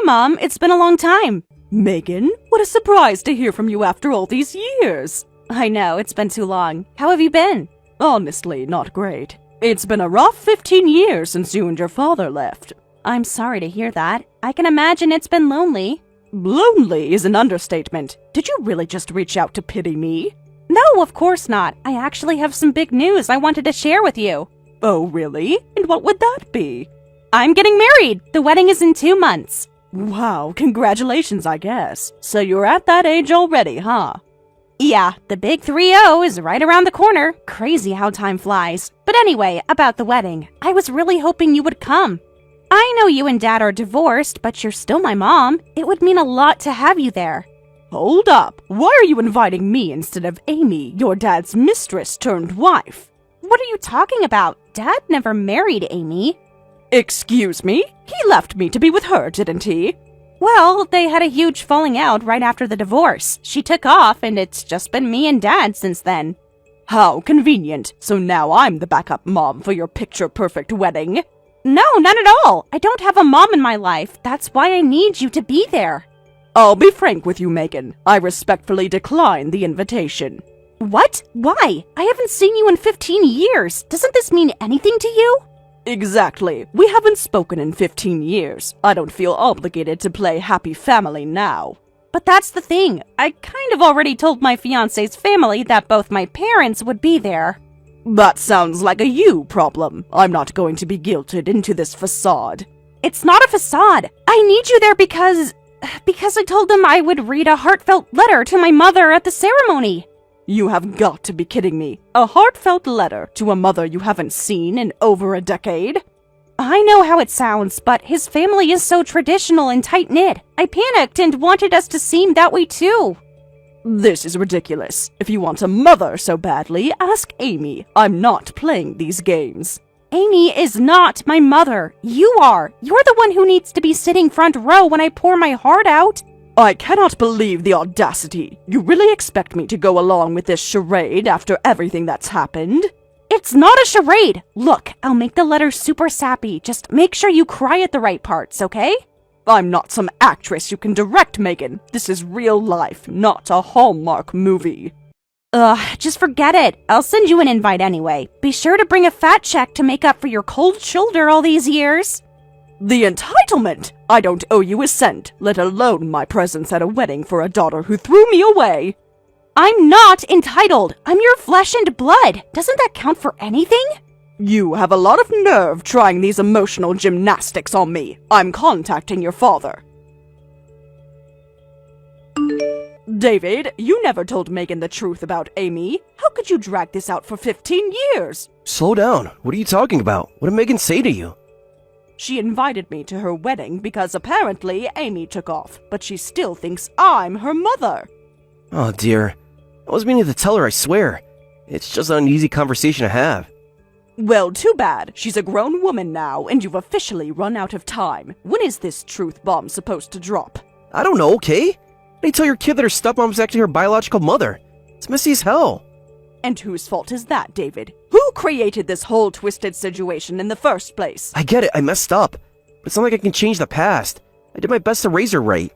Mom. It's been a long time. Megan, what a surprise to hear from you after all these years. I know, it's been too long. How have you been? Honestly, not great. It's been a rough 15 years since you and your father left. I'm sorry to hear that. I can imagine it's been lonely. Lonely is an understatement. Did you really just reach out to pity me? No, of course not. I actually have some big news I wanted to share with you. Oh, really? And what would that be? I'm getting married. The wedding is in 2 months. Wow, congratulations, I guess. So you're at that age already, huh? Yeah, the big 3-0 is right around the corner. Crazy how time flies. But anyway, about the wedding. I was really hoping you would come. I know you and Dad are divorced, but you're still my mom. It would mean a lot to have you there. Hold up. Why are you inviting me instead of Amy, your dad's mistress turned wife? What are you talking about? Dad never married Amy. Excuse me? He left me to be with her, didn't he? Well, they had a huge falling out right after the divorce. She took off, and it's just been me and Dad since then. How convenient. So now I'm the backup mom for your picture-perfect wedding. No, not at all. I don't have a mom in my life. That's why I need you to be there. I'll be frank with you, Megan. I respectfully decline the invitation. What? Why? I haven't seen you in 15 years. Doesn't this mean anything to you? Exactly. We haven't spoken in 15 years. I don't feel obligated to play happy family now. But that's the thing. I kind of already told my fiancé's family that both my parents would be there. That sounds like a you problem. I'm not going to be guilted into this facade. It's not a facade. I need you there because I told them I would read a heartfelt letter to my mother at the ceremony. You have got to be kidding me. A heartfelt letter to a mother you haven't seen in over a decade? I know how it sounds, but his family is so traditional and tight-knit. I panicked and wanted us to seem that way too. This is ridiculous. If you want a mother so badly, ask Amy. I'm not playing these games. Amy is not my mother. You are. You're the one who needs to be sitting front row when I pour my heart out. I cannot believe the audacity. You really expect me to go along with this charade after everything that's happened? It's not a charade. Look, I'll make the letter super sappy. Just make sure you cry at the right parts, okay? I'm not some actress you can direct, Megan. This is real life, not a Hallmark movie. Just forget it. I'll send you an invite anyway. Be sure to bring a fat check to make up for your cold shoulder all these years. The entitlement! I don't owe you a cent, let alone my presence at a wedding for a daughter who threw me away. I'm not entitled. I'm your flesh and blood. Doesn't that count for anything? You have a lot of nerve trying these emotional gymnastics on me. I'm contacting your father. David, you never told Megan the truth about Amy. How could you drag this out for 15 years? Slow down. What are you talking about? What did Megan say to you? She invited me to her wedding because apparently Amy took off, but she still thinks I'm her mother. Oh dear. I wasn't meaning to tell her, I swear. It's just an easy conversation to have. Well, too bad. She's a grown woman now, and you've officially run out of time. When is this truth bomb supposed to drop? I don't know, okay? How do you tell your kid that her stepmom's actually her biological mother? It's messy as hell. And whose fault is that, David? Who created this whole twisted situation in the first place? I get it, I messed up. But it's not like I can change the past. I did my best to raise her right.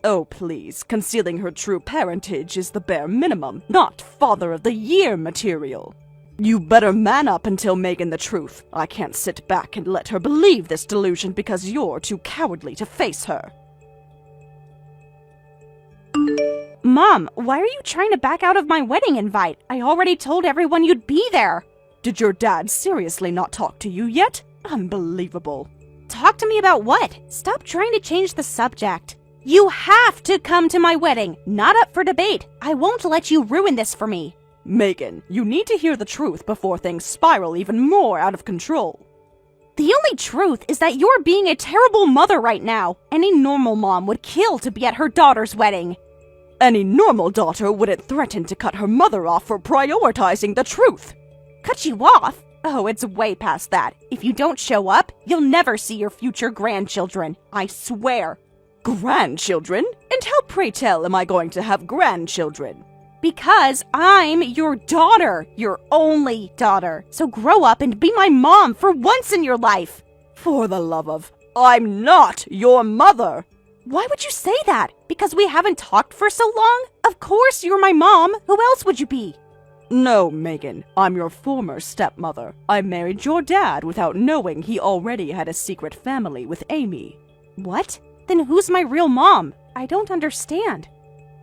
Oh, please. Concealing her true parentage is the bare minimum, not Father of the Year material. You better man up and tell Megan the truth. I can't sit back and let her believe this delusion because you're too cowardly to face her. Mom, why are you trying to back out of my wedding invite? I already told everyone you'd be there. Did your dad seriously not talk to you yet? Unbelievable. Talk to me about what? Stop trying to change the subject. You have to come to my wedding. Not up for debate. I won't let you ruin this for me. Megan, you need to hear the truth before things spiral even more out of control. The only truth is that you're being a terrible mother right now. Any normal mom would kill to be at her daughter's wedding. Any normal daughter wouldn't threaten to cut her mother off for prioritizing the truth. Cut you off? Oh, it's way past that. If you don't show up, you'll never see your future grandchildren. I swear. Grandchildren? And how, pray tell, am I going to have grandchildren? Because I'm your daughter, your only daughter. So grow up and be my mom for once in your life. For the love of... I'm not your mother. Why would you say that? Because we haven't talked for so long? Of course you're my mom. Who else would you be? No, Megan. I'm your former stepmother. I married your dad without knowing he already had a secret family with Amy. What? Then who's my real mom? I don't understand.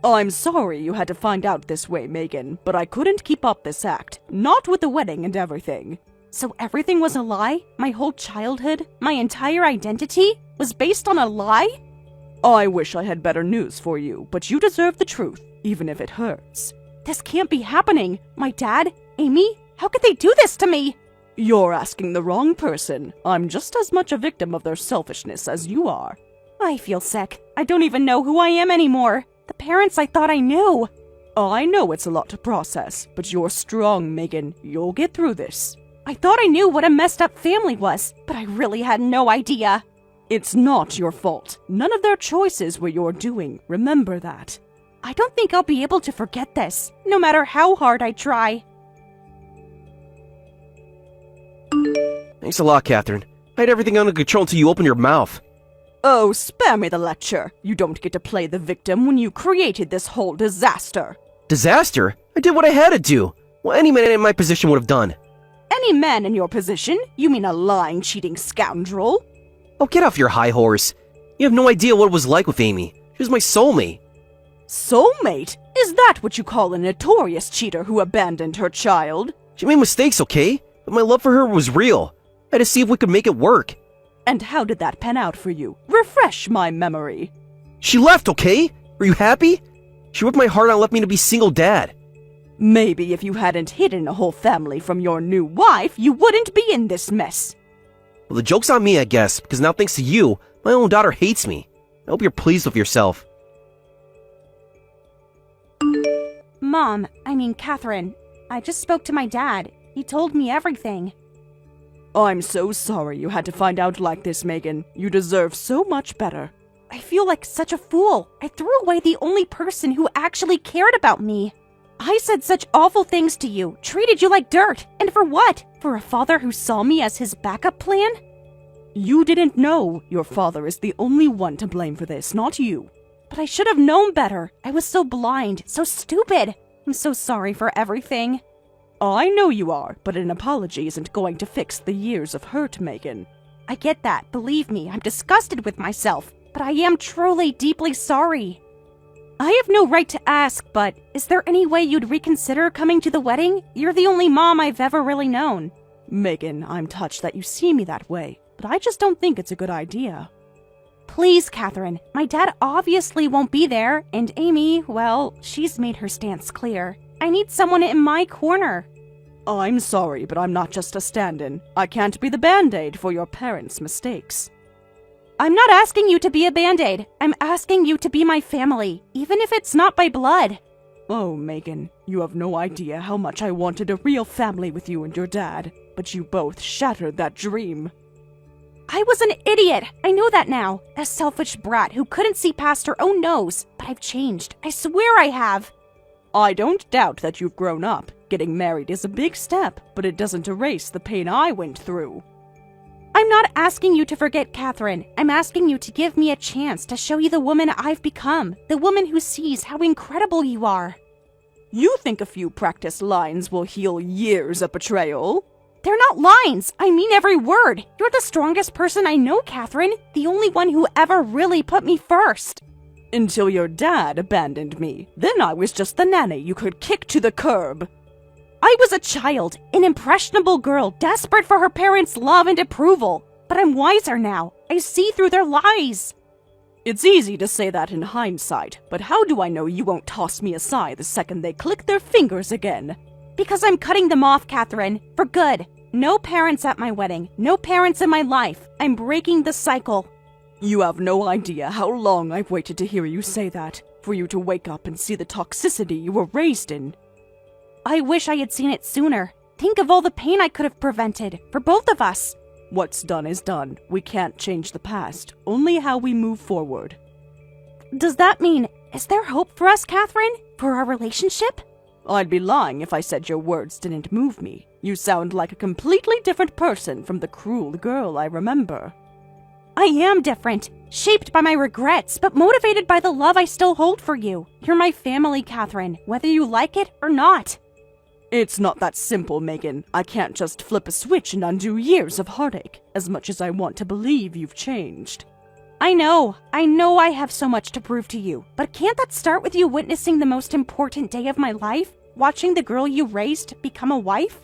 I'm sorry you had to find out this way, Megan, but I couldn't keep up this act. Not with the wedding and everything. So everything was a lie? My whole childhood, my entire identity, was based on a lie? I wish I had better news for you, but you deserve the truth, even if it hurts. This can't be happening. My dad? Amy? How could they do this to me? You're asking the wrong person. I'm just as much a victim of their selfishness as you are. I feel sick. I don't even know who I am anymore. The parents I thought I knew. I know it's a lot to process, but you're strong, Megan. You'll get through this. I thought I knew what a messed up family was, but I really had no idea. It's not your fault. None of their choices were your doing. Remember that. I don't think I'll be able to forget this, no matter how hard I try. Thanks a lot, Catherine. I had everything under control until you opened your mouth. Oh, spare me the lecture. You don't get to play the victim when you created this whole disaster. Disaster? I did what I had to do. What any man in my position would have done. Any man in your position? You mean a lying, cheating scoundrel? Oh, get off your high horse. You have no idea what it was like with Amy. She was my soulmate. Soulmate? Is that what you call a notorious cheater who abandoned her child? She made mistakes, okay? But my love for her was real. I had to see if we could make it work. And how did that pan out for you? Refresh my memory. She left, okay? Were you happy? She ripped my heart out and left me to be single dad. Maybe if you hadn't hidden a whole family from your new wife, you wouldn't be in this mess. Well, the joke's on me, I guess, because now thanks to you, my own daughter hates me. I hope you're pleased with yourself. Mom, Catherine, I just spoke to my dad. He told me everything. I'm so sorry you had to find out like this, Megan. You deserve so much better. I feel like such a fool. I threw away the only person who actually cared about me. I said such awful things to you, treated you like dirt. And for what? For a father who saw me as his backup plan? You didn't know. Your father is the only one to blame for this, not you. But I should have known better. I was so blind, so stupid. I'm so sorry for everything. I know you are, but an apology isn't going to fix the years of hurt, Megan. I get that. Believe me, I'm disgusted with myself. But I am truly, deeply sorry. I have no right to ask, but is there any way you'd reconsider coming to the wedding? You're the only mom I've ever really known. Megan, I'm touched that you see me that way, but I just don't think it's a good idea. Please, Catherine. My dad obviously won't be there, and Amy, well, she's made her stance clear. I need someone in my corner. I'm sorry, but I'm not just a stand-in. I can't be the Band-Aid for your parents' mistakes. I'm not asking you to be a Band-Aid. I'm asking you to be my family, even if it's not by blood. Oh, Megan, you have no idea how much I wanted a real family with you and your dad, but you both shattered that dream. I was an idiot. I know that now. A selfish brat who couldn't see past her own nose. But I've changed. I swear I have. I don't doubt that you've grown up. Getting married is a big step, but it doesn't erase the pain I went through. I'm not asking you to forget Catherine. I'm asking you to give me a chance to show you the woman I've become, the woman who sees how incredible you are. You think a few practice lines will heal years of betrayal? They're not lines. I mean every word. You're the strongest person I know, Catherine. The only one who ever really put me first. Until your dad abandoned me. Then I was just the nanny you could kick to the curb. I was a child, an impressionable girl desperate for her parents' love and approval. But I'm wiser now. I see through their lies. It's easy to say that in hindsight, but how do I know you won't toss me aside the second they click their fingers again? Because I'm cutting them off, Catherine, for good. No parents at my wedding, no parents in my life. I'm breaking the cycle. You have no idea how long I've waited to hear you say that, for you to wake up and see the toxicity you were raised in. I wish I had seen it sooner. Think of all the pain I could have prevented, for both of us. What's done is done. We can't change the past, only how we move forward. Does that mean, is there hope for us, Catherine? For our relationship? I'd be lying if I said your words didn't move me. You sound like a completely different person from the cruel girl I remember. I am different, shaped by my regrets, but motivated by the love I still hold for you. You're my family, Catherine, whether you like it or not. It's not that simple, Megan. I can't just flip a switch and undo years of heartache, as much as I want to believe you've changed. I know I have so much to prove to you, but can't that start with you witnessing the most important day of my life? Watching the girl you raised become a wife?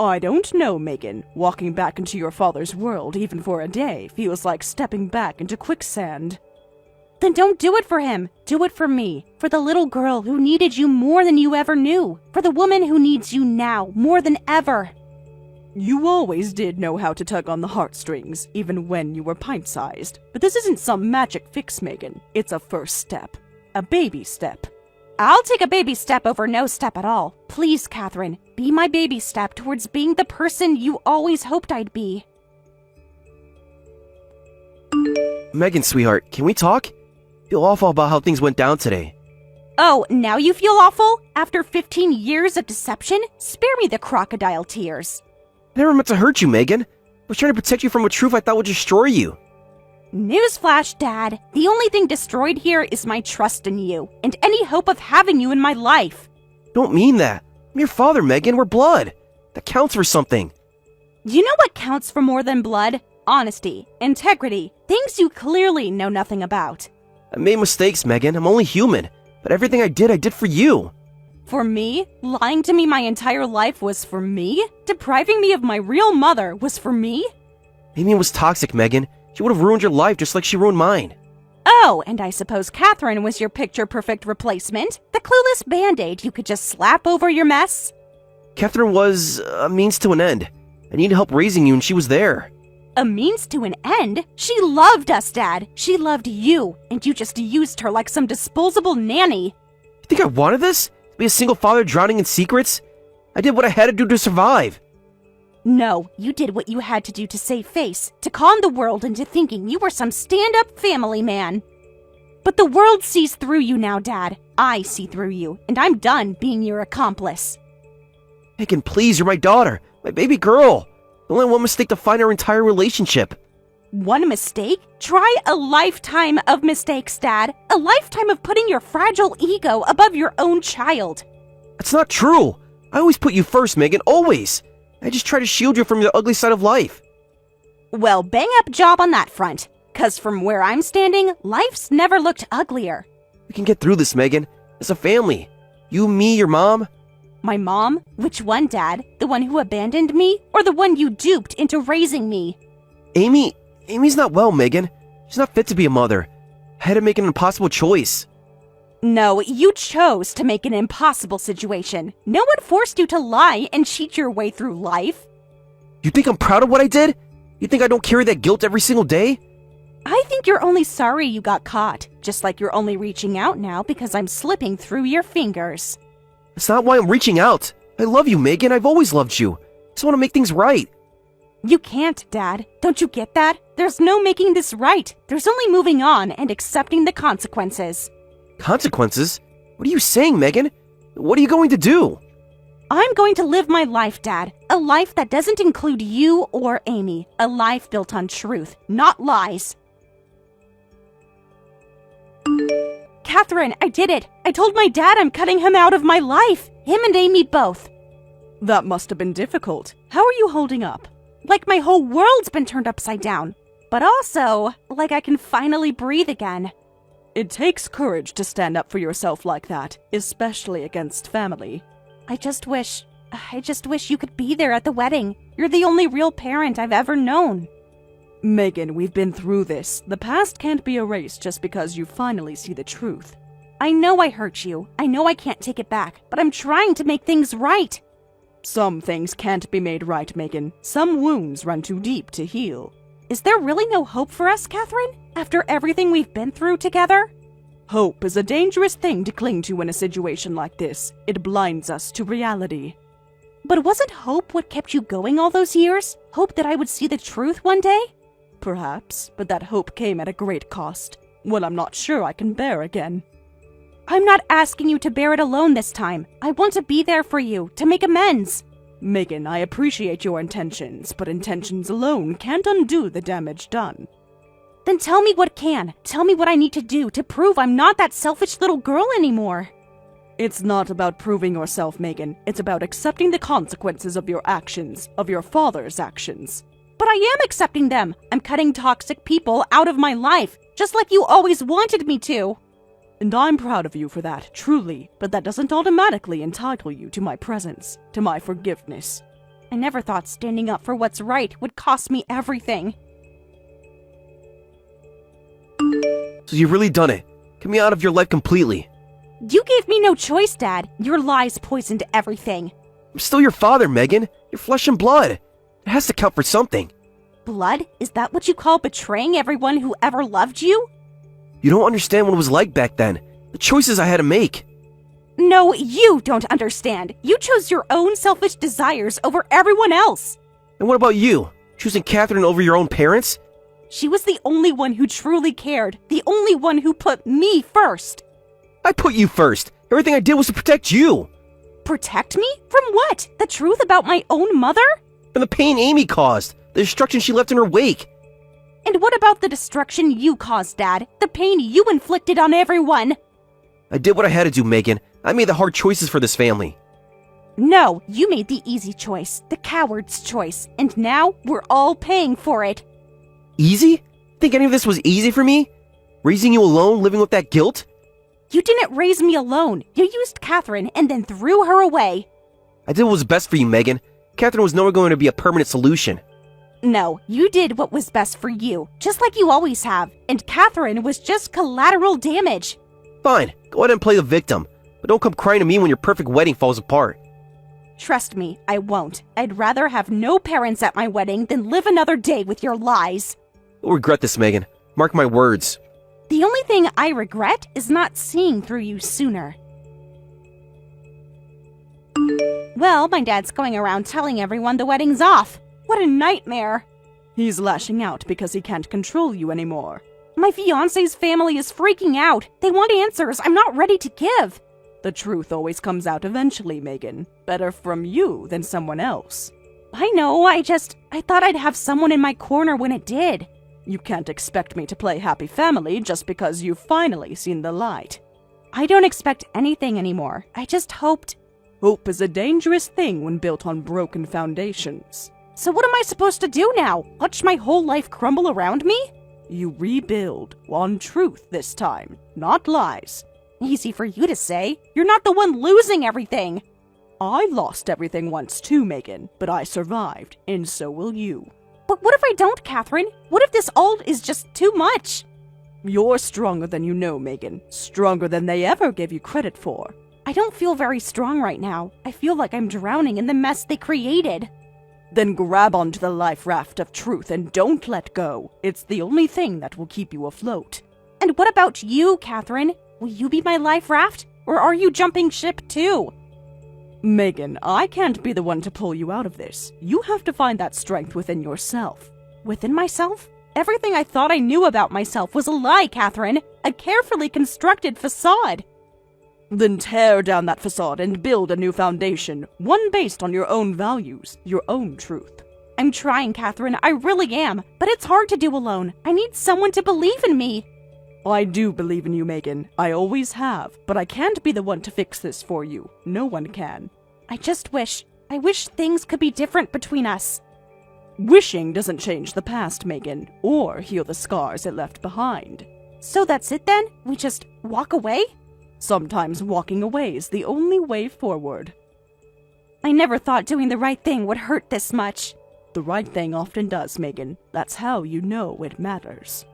I don't know, Megan. Walking back into your father's world, even for a day, feels like stepping back into quicksand. Then don't do it for him. Do it for me. For the little girl who needed you more than you ever knew. For the woman who needs you now more than ever. You always did know how to tug on the heartstrings, even when you were pint-sized. But this isn't some magic fix, Megan. It's a first step. A baby step. I'll take a baby step over no step at all. Please, Catherine, be my baby step towards being the person you always hoped I'd be. Megan, sweetheart, can we talk? I feel awful about how things went down today. Oh, now you feel awful? After 15 years of deception? Spare me the crocodile tears. I never meant to hurt you, Megan. I was trying to protect you from a truth I thought would destroy you. Newsflash, Dad. The only thing destroyed here is my trust in you, and any hope of having you in my life. Don't mean that. I'm your father, Megan. We're blood. That counts for something. You know what counts for more than blood? Honesty, integrity, things you clearly know nothing about. I made mistakes, Megan. I'm only human. But everything I did for you. For me? Lying to me my entire life was for me? Depriving me of my real mother was for me? Amy was toxic, Megan. She would have ruined your life just like she ruined mine. Oh, and I suppose Catherine was your picture-perfect replacement? The clueless Band-Aid you could just slap over your mess? Catherine was a means to an end. I needed help raising you and she was there. A means to an end? She loved us, Dad. She loved you, and you just used her like some disposable nanny. You think I wanted this? To be a single father drowning in secrets? I did what I had to do to survive. No, you did what you had to do to save face, to con the world into thinking you were some stand-up family man. But the world sees through you now, Dad. I see through you, and I'm done being your accomplice. Megan, please, you're my daughter. My baby girl. Don't let one mistake define our entire relationship. One mistake? Try a lifetime of mistakes, Dad. A lifetime of putting your fragile ego above your own child. That's not true. I always put you first, Megan, always. I just try to shield you from the ugly side of life. Well, bang up job on that front. 'Cause from where I'm standing, life's never looked uglier. We can get through this, Megan. As a family. You, me, your mom. My mom? Which one, Dad? The one who abandoned me? Or the one you duped into raising me? Amy's not well, Megan. She's not fit to be a mother. I had to make an impossible choice. No, you chose to make an impossible situation. No one forced you to lie and cheat your way through life. You think I'm proud of what I did? You think I don't carry that guilt every single day? I think you're only sorry you got caught, just like you're only reaching out now because I'm slipping through your fingers. That's not why I'm reaching out. I love you, Megan. I've always loved you. I just want to make things right. You can't, Dad. Don't you get that? There's no making this right. There's only moving on and accepting the consequences. Consequences? What are you saying, Megan? What are you going to do? I'm going to live my life, Dad. A life that doesn't include you or Amy. A life built on truth, not lies. Catherine, I did it. I told my dad I'm cutting him out of my life. Him and Amy both. That must have been difficult. How are you holding up? Like my whole world's been turned upside down. But also, like I can finally breathe again. It takes courage to stand up for yourself like that, especially against family. I just wish you could be there at the wedding. You're the only real parent I've ever known. Megan, we've been through this. The past can't be erased just because you finally see the truth. I know I hurt you. I know I can't take it back, but I'm trying to make things right. Some things can't be made right, Megan. Some wounds run too deep to heal. Is there really no hope for us, Catherine? After everything we've been through together? Hope is a dangerous thing to cling to in a situation like this. It blinds us to reality. But wasn't hope what kept you going all those years? Hope that I would see the truth one day? Perhaps, but that hope came at a great cost. One I'm not sure I can bear again. I'm not asking you to bear it alone this time. I want to be there for you, to make amends. Megan, I appreciate your intentions, but intentions alone can't undo the damage done. Then tell me what can. Tell me what I need to do to prove I'm not that selfish little girl anymore. It's not about proving yourself, Megan. It's about accepting the consequences of your actions, of your father's actions. But I am accepting them. I'm cutting toxic people out of my life, just like you always wanted me to. And I'm proud of you for that, truly, but that doesn't automatically entitle you to my presence, to my forgiveness. I never thought standing up for what's right would cost me everything. So you've really done it. Get me out of your life completely. You gave me no choice, Dad. Your lies poisoned everything. I'm still your father, Megan. You're flesh and blood. It has to count for something. Blood? Is that what you call betraying everyone who ever loved you? You don't understand what it was like back then. The choices I had to make. No, you don't understand. You chose your own selfish desires over everyone else. And what about you? Choosing Catherine over your own parents? She was the only one who truly cared. The only one who put me first. I put you first. Everything I did was to protect you. Protect me? From what? The truth about my own mother? From the pain Amy caused. The destruction she left in her wake. And what about the destruction you caused, Dad? The pain you inflicted on everyone? I did what I had to do, Megan. I made the hard choices for this family. No, you made the easy choice, the coward's choice, and now we're all paying for it. Easy? Think any of this was easy for me? Raising you alone, living with that guilt? You didn't raise me alone. You used Catherine and then threw her away. I did what was best for you, Megan. Catherine was never going to be a permanent solution. No, you did what was best for you, just like you always have, and Catherine was just collateral damage. Fine, go ahead and play the victim, but don't come crying to me when your perfect wedding falls apart. Trust me, I won't. I'd rather have no parents at my wedding than live another day with your lies. You'll regret this, Megan. Mark my words. The only thing I regret is not seeing through you sooner. Well, my dad's going around telling everyone the wedding's off. What a nightmare. He's lashing out because he can't control you anymore. My fiancé's family is freaking out. They want answers I'm not ready to give. The truth always comes out eventually, Megan. Better from you than someone else. I know, I thought I'd have someone in my corner when it did. You can't expect me to play happy family just because you've finally seen the light. I don't expect anything anymore. I just hoped... Hope is a dangerous thing when built on broken foundations. So what am I supposed to do now? Watch my whole life crumble around me? You rebuild on truth this time, not lies. Easy for you to say. You're not the one losing everything. I lost everything once too, Megan, but I survived, and so will you. But what if I don't, Catherine? What if this all is just too much? You're stronger than you know, Megan. Stronger than they ever gave you credit for. I don't feel very strong right now. I feel like I'm drowning in the mess they created. Then grab onto the life raft of truth and don't let go. It's the only thing that will keep you afloat. And what about you, Catherine? Will you be my life raft? Or are you jumping ship too? Megan, I can't be the one to pull you out of this. You have to find that strength within yourself. Within myself? Everything I thought I knew about myself was a lie, Catherine. A carefully constructed facade. Then tear down that facade and build a new foundation, one based on your own values, your own truth. I'm trying, Catherine, I really am, but it's hard to do alone. I need someone to believe in me. I do believe in you, Megan. I always have, but I can't be the one to fix this for you. No one can. I wish things could be different between us. Wishing doesn't change the past, Megan, or heal the scars it left behind. So that's it then? We just walk away? Sometimes walking away is the only way forward. I never thought doing the right thing would hurt this much. The right thing often does, Megan. That's how you know it matters.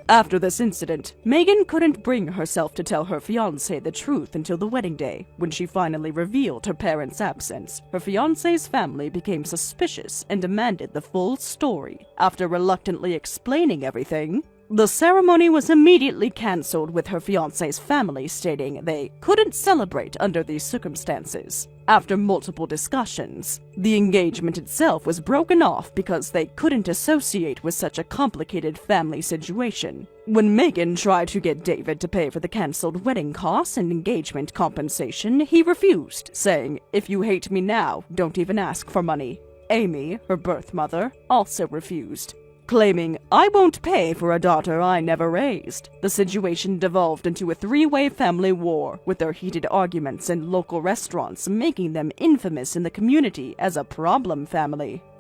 After this incident, Megan couldn't bring herself to tell her fiancé the truth until the wedding day. When she finally revealed her parents' absence, her fiancé's family became suspicious and demanded the full story. After reluctantly explaining everything, the ceremony was immediately cancelled, with her fiancé's family stating they couldn't celebrate under these circumstances. After multiple discussions, the engagement itself was broken off because they couldn't associate with such a complicated family situation. When Megan tried to get David to pay for the cancelled wedding costs and engagement compensation, he refused, saying, "If you hate me now, don't even ask for money." Amy, her birth mother, also refused, claiming, "I won't pay for a daughter I never raised." The situation devolved into a three-way family war, with their heated arguments in local restaurants making them infamous in the community as a problem family.